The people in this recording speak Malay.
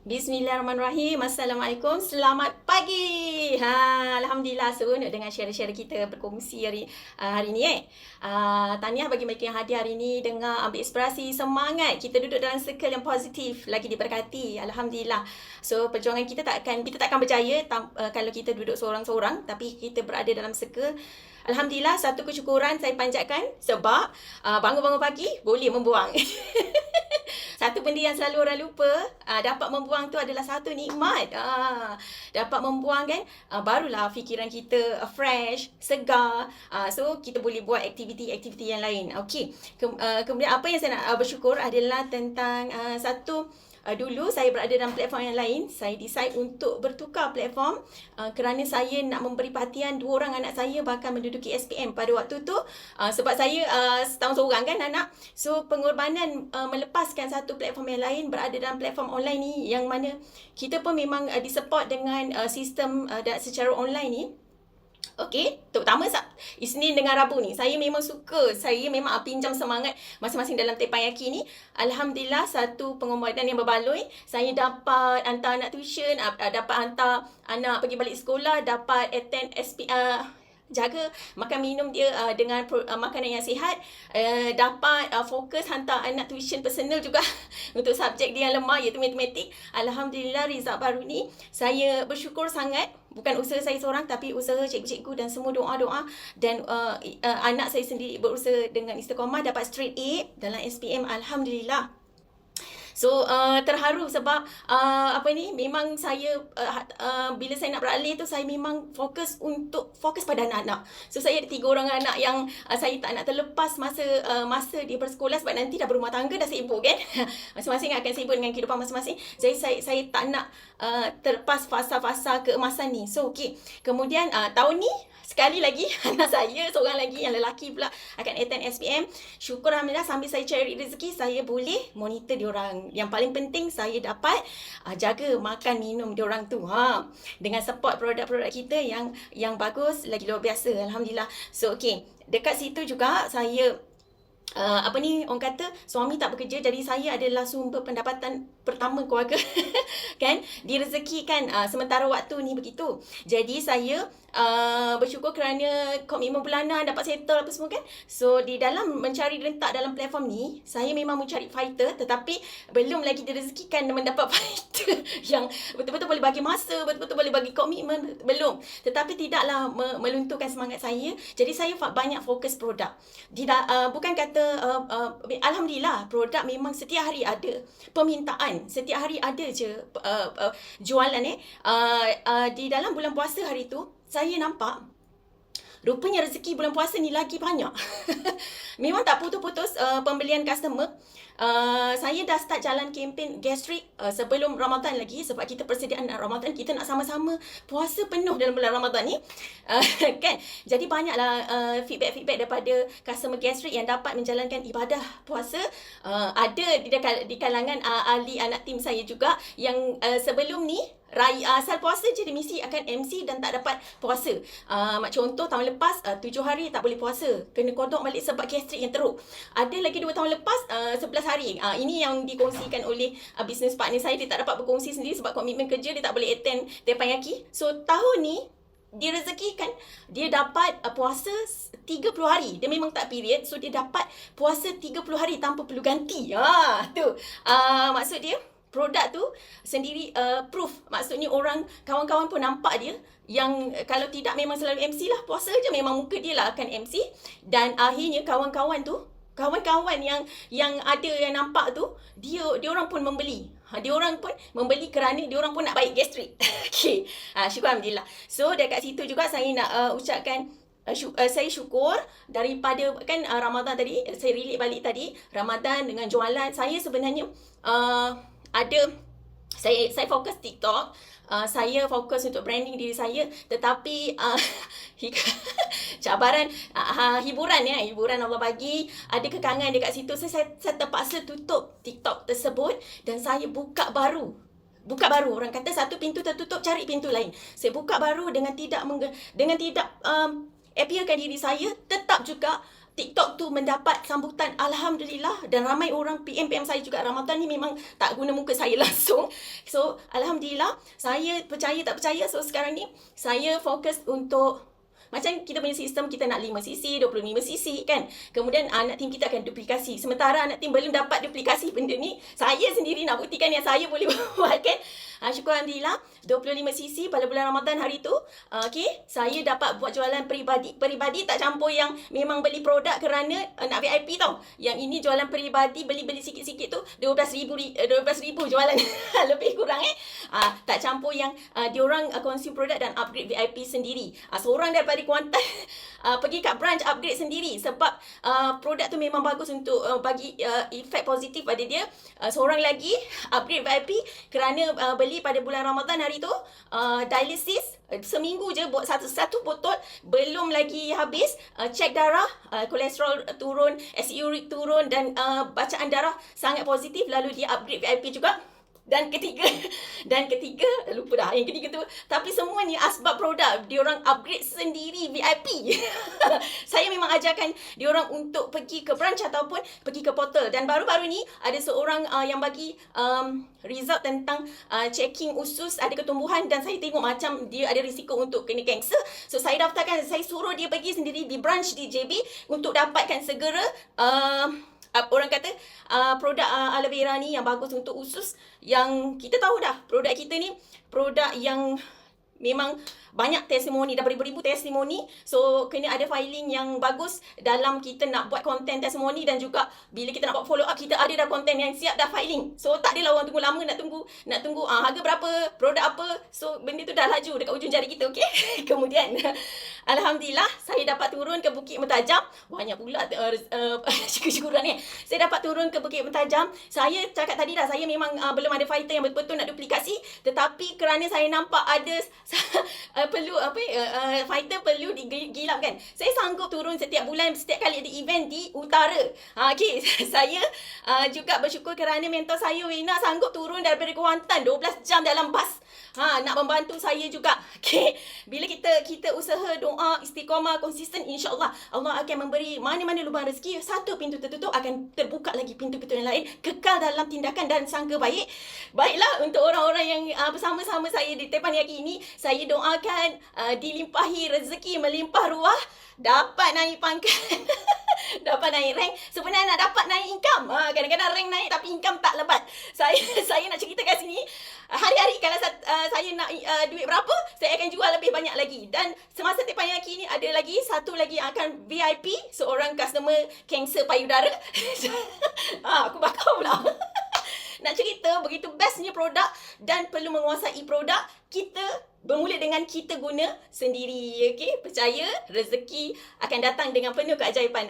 Bismillahirrahmanirrahim. Assalamualaikum. Selamat pagi. Alhamdulillah seronok dengan share-share kita berkongsi hari ni tahniah bagi mereka yang hadir hari ni, dengar, ambil inspirasi, semangat. Kita duduk dalam circle yang positif, lagi diberkati. Alhamdulillah. So perjuangan kita takkan berjaya kalau kita duduk seorang-seorang, tapi kita berada dalam circle. Alhamdulillah, satu kesyukuran saya panjatkan sebab bangun-bangun pagi boleh membuang. Satu benda yang selalu orang lupa, dapat membuang tu adalah satu nikmat. Dapat membuang kan, barulah fikiran kita fresh, segar. So kita boleh buat aktiviti-aktiviti yang lain. Okey. Kemudian apa yang saya nak bersyukur adalah tentang dulu saya berada dalam platform yang lain. Saya decide untuk bertukar platform kerana saya nak memberi perhatian dua orang anak saya bakal menduduki SPM pada waktu tu. Sebab saya setahun seorang kan anak. So pengorbanan melepaskan satu platform yang lain, berada dalam platform online ni, yang mana kita pun memang disupport dengan sistem secara online ni. Okey, terutama Isnin dengan Rabu ni, saya memang suka, saya memang pinjam semangat masing-masing dalam Teppanyaki ni. Alhamdulillah, satu pengorbanan yang berbaloi. Saya dapat hantar anak tuition, dapat hantar anak pergi balik sekolah, dapat attend jaga makan minum dia dengan makanan yang sihat, dapat fokus hantar anak tuition personal juga untuk subjek dia yang lemah, iaitu matematik. Alhamdulillah, result baru ni saya bersyukur sangat. Bukan usaha saya seorang, tapi usaha cikgu-cikgu dan semua doa-doa, dan anak saya sendiri berusaha dengan istiqamah dapat straight A dalam SPM. Alhamdulillah. So terharu sebab memang saya bila saya nak beralih tu, saya memang fokus pada anak-anak. So saya ada 3 orang anak yang saya tak nak terlepas masa dia bersekolah, sebab nanti dah berumah tangga, dah sibuk kan. Masing-masing akan sibuk dengan kehidupan masing-masing. Saya tak nak terlepas fasa-fasa keemasan ni. So okey. Kemudian tahun ni sekali lagi anak saya seorang lagi yang lelaki pula akan attend SPM. Syukur alhamdulillah, sambil saya cari rezeki, saya boleh monitor diorang. Yang paling penting, saya dapat jaga makan minum diorang tu. Dengan support produk-produk kita yang bagus, lagi luar biasa. Alhamdulillah. So okey, dekat situ juga saya orang kata suami tak bekerja, jadi saya adalah sumber pendapatan pertama keluarga. Kan, direzekikan sementara waktu ni begitu. Jadi saya bersyukur kerana komitmen bulanan dapat settle apa semua kan. So di dalam mencari rentak dalam platform ni, saya memang mencari fighter, tetapi belum lagi direzekikan mendapat fighter yang betul-betul boleh bagi masa, betul-betul boleh bagi komitmen, belum. Tetapi tidaklah melunturkan semangat saya. Jadi saya banyak fokus produk. Bukan kata alhamdulillah, produk memang setiap hari ada permintaan, setiap hari ada je jualan di dalam bulan puasa hari tu. Saya nampak rupanya rezeki bulan puasa ni lagi banyak. Memang tak putus-putus pembelian customer. Saya dah start jalan kempen gastrik sebelum Ramadan lagi, sebab kita persediaan Ramadan, kita nak sama-sama puasa penuh dalam bulan Ramadan ni. Kan? Jadi banyaklah feedback daripada customer gastrik yang dapat menjalankan ibadah puasa. Ada di kalangan ahli anak tim saya juga yang sebelum ni asal puasa je dia mesti akan MC dan tak dapat puasa. Contoh tahun lepas 7 hari tak boleh puasa, kena kodok balik sebab gastrik yang teruk. Ada lagi 2 tahun lepas 11 hari. Ini yang dikongsikan oleh business partner saya. Dia tak dapat berkongsi sendiri sebab komitmen kerja, dia tak boleh attend Teppanyaki. So tahun ni direzekikan, dia dapat puasa 30 hari. Dia memang tak period, so dia dapat puasa 30 hari tanpa perlu ganti. Tu maksud dia produk tu sendiri proof. Maksudnya kawan-kawan pun nampak dia, yang kalau tidak memang selalu MC lah, puasa je memang muka dia lah akan MC. Dan akhirnya kawan-kawan yang ada yang nampak tu, dia orang pun membeli. Dia orang pun membeli kerana dia orang pun nak baik gastrik. Okey. Syukur alhamdulillah. So dekat situ juga saya nak ucapkan saya syukur daripada kan Ramadan tadi, saya relate balik tadi, Ramadan dengan jualan. Saya sebenarnya saya fokus TikTok, saya fokus untuk branding diri saya, tetapi cabaran hiburan Allah bagi, ada kekangan dekat situ. Saya terpaksa tutup TikTok tersebut dan saya buka baru. Orang kata satu pintu tertutup, cari pintu lain. Saya buka baru dengan tidak appearkan diri saya, tetap juga TikTok tu mendapat sambutan Alhamdulillah, dan ramai orang PM saya juga. Ramadan ni memang tak guna muka saya langsung. So Alhamdulillah, saya percaya tak percaya, so sekarang ni saya fokus untuk macam kita punya sistem, kita nak 5cc, 25cc kan. Kemudian anak tim kita akan duplikasi. Sementara anak tim belum dapat duplikasi benda ni, saya sendiri nak buktikan yang saya boleh buat kan. Syukur Alhamdulillah, 25cc pada bulan Ramadan hari tu, saya dapat buat jualan peribadi tak campur yang memang beli produk kerana nak VIP tau. Yang ini jualan peribadi, beli sikit-sikit tu 12,000 jualan lebih kurang tak campur yang diorang consume produk dan upgrade VIP sendiri. Seorang daripada Kuantan pergi kat branch upgrade sendiri sebab produk tu memang bagus untuk bagi efek positif pada dia. Seorang lagi upgrade VIP kerana beli pada bulan Ramadan hari tu, dialysis seminggu je buat satu botol, belum lagi habis, cek darah, kolesterol turun, acid uric turun, dan bacaan darah sangat positif, lalu dia upgrade VIP juga. Dan ketiga lupa dah yang ketiga tu, tapi semuanya asbab produk diorang upgrade sendiri VIP. Saya memang ajarkan diorang untuk pergi ke branch ataupun pergi ke portal. Dan baru-baru ni ada seorang yang bagi result tentang checking usus ada ketumbuhan, dan saya tengok macam dia ada risiko untuk kena kanser. So saya daftarkan, saya suruh dia pergi sendiri di branch di JB untuk dapatkan segera orang kata produk aloe vera ni yang bagus untuk usus. Yang kita tahu dah, produk kita ni produk yang memang banyak testimoni, dah beribu-ribu testimoni. So kena ada filing yang bagus dalam kita nak buat konten testimoni, dan juga bila kita nak buat follow up, kita ada dah konten yang siap dah filing. So tak adalah orang tunggu lama, nak tunggu harga berapa, produk apa. So benda tu dah laju dekat ujung jari kita, okey. Kemudian Alhamdulillah, saya dapat turun ke Bukit Mentajam. Banyak pula syukur-syukuran ni. Saya dapat turun ke Bukit Mentajam. Saya cakap tadi dah, saya memang belum ada fighter yang betul-betul nak duplikasi, tetapi kerana saya nampak ada fighter perlu digilap kan, saya sanggup turun setiap bulan, setiap kali ada event di utara. Okey, saya juga bersyukur kerana mentor saya Wina sanggup turun daripada Kuantan 12 jam dalam bas. Nak membantu saya juga. Okey, bila kita usaha, doa, istiqamah, konsisten, insya-Allah Allah akan memberi mana-mana lubang rezeki. Satu pintu tertutup, akan terbuka lagi pintu-pintu yang lain. Kekal dalam tindakan dan sangka baik. Baiklah, untuk orang-orang yang bersama-sama saya di Tepan Yaki ini, saya doakan dilimpahi rezeki, melimpah ruah, dapat naik pangkat, dapat naik rank. Sebenarnya nak dapat naik income. Kadang-kadang rank naik tapi income tak lebat. Saya nak cerita kat sini, hari-hari kalau saya nak duit berapa, saya akan jual lebih banyak lagi. Dan semasa Tepan Yaki ni ada lagi satu lagi yang akan VIP, seorang customer kanser payudara. Aku bakar pula. Nak cerita begitu bestnya produk, dan perlu menguasai produk. Kita bermula dengan kita guna sendiri, okey? Percaya rezeki akan datang dengan penuh keajaiban.